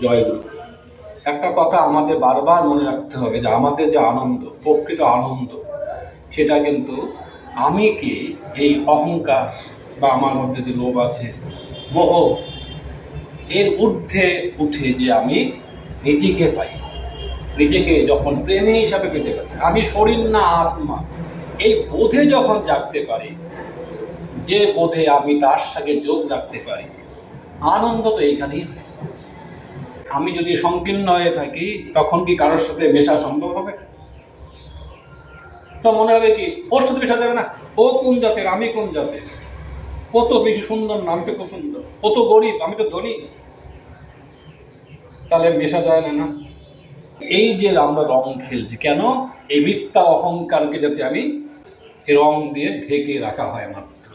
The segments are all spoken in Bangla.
জয়গুরু। একটা কথা আমাদের বারবার মনে রাখতে হবে যে আমাদের যে আনন্দ, প্রকৃত আনন্দ, সেটা কিন্তু আমি কি এই অহংকার বা আমার মধ্যে যে লোভ আছে, মোহ, এর ঊর্ধ্বে উঠে যে আমি নিজেকে পাই, নিজেকে যখন প্রেমী হিসাবে পেতে পারি, আমি শরীর না আত্মা, এই বোধে যখন জাগতে পারি, যে বোধে আমি তার সাথে যোগ রাখতে পারি, আনন্দ তো এইখানেই হয়। আমি যদি সংকীর্ণ হয়ে থাকি, তখন কি কারোর সাথে মেশা সম্ভব হবে? তো মনে হবে কি, ওর সাথে মেশা যাবে না, ও কোন জাতের, আমি কোন জাতের, ও তো বেশি সুন্দর না, আমি তো খুব সুন্দর, ও তো গরিব, আমি তো ধনী, তাহলে মেশা যায় না। না, এই যে আমরা রং খেলছি কেন? এই মিথ্যা অহংকারকে যাতে আমি রং দিয়ে ঢেকে রাখা হয় মাত্র।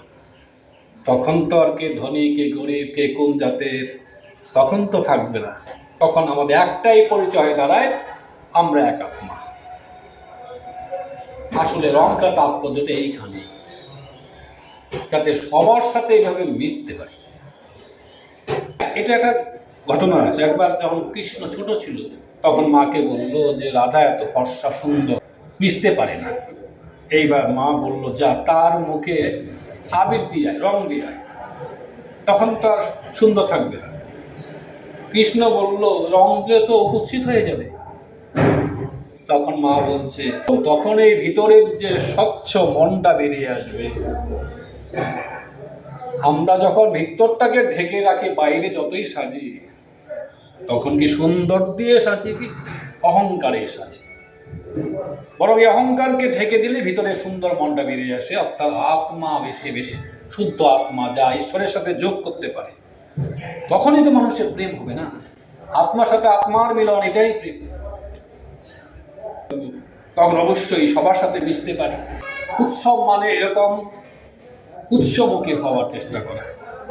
তখন তো আর কে ধনী, কে গরিব, কে কোন জাতের, তখন তো থাকবে না। তখন আমাদের একটাই পরিচয় দাঁড়ায়, আমরা এক আত্মা। আসলে রংটা তাৎপর্যটা এইখানে, যাতে সবার সাথে এইভাবে মিশতে পারি। এটা একটা ঘটনা আছে। একবার যখন কৃষ্ণ ছোট ছিল, তখন মাকে বললো যে রাধা এত ফর্সা সুন্দর, মিশতে পারে না। এইবার মা বলল, যা তার মুখে আবির দিয়ে আয়, রং দিয়ে আয়, তখন তো আর সুন্দর থাকবে না। কৃষ্ণ বলল, রং দিয়ে তো কুৎসিত হয়ে যাবে। তখন মা বলছে, তখন এই ভিতরের যে স্বচ্ছ মনটা বেরিয়ে আসবে। আমরা যখন ভিতরটাকে ঢেকে রাখি, বাইরে যতই সাজি, তখন কি সুন্দর দিয়ে সাজি, কি অহংকারে সাজি? বরং এই অহংকারকে ঢেকে দিলে ভিতরে সুন্দর মনটা বেরিয়ে আসে, অর্থাৎ আত্মা বেশি বেশি শুদ্ধ আত্মা, যা ঈশ্বরের সাথে যোগ করতে পারে। তখনই তো মানুষের প্রেম হবে না? আত্মার সাথে আত্মার মিলন, এটাই প্রেম। তখন অবশ্যই সবার সাথে মিশতে পারি। উৎসব মানে এরকম উৎসমুখী হওয়ার চেষ্টা করা,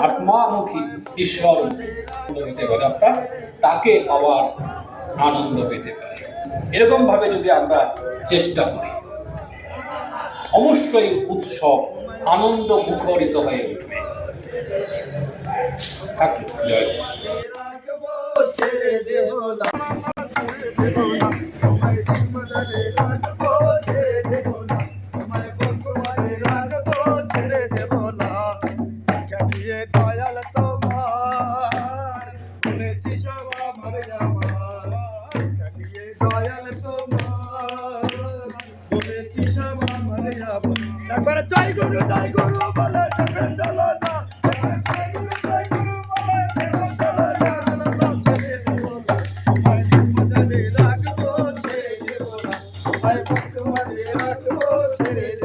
আত্মামুখী, ঈশ্বর হতে পারে, অর্থাৎ তাকে পাওয়ার আনন্দ পেতে পারি। এরকম ভাবে যদি আমরা চেষ্টা করি, অবশ্যই উৎসব আনন্দ মুখরিত হয়ে উঠবে। জয়। একবারে জয় গুরু বলে চলো না, রাখবো ছেড়ে দেব না,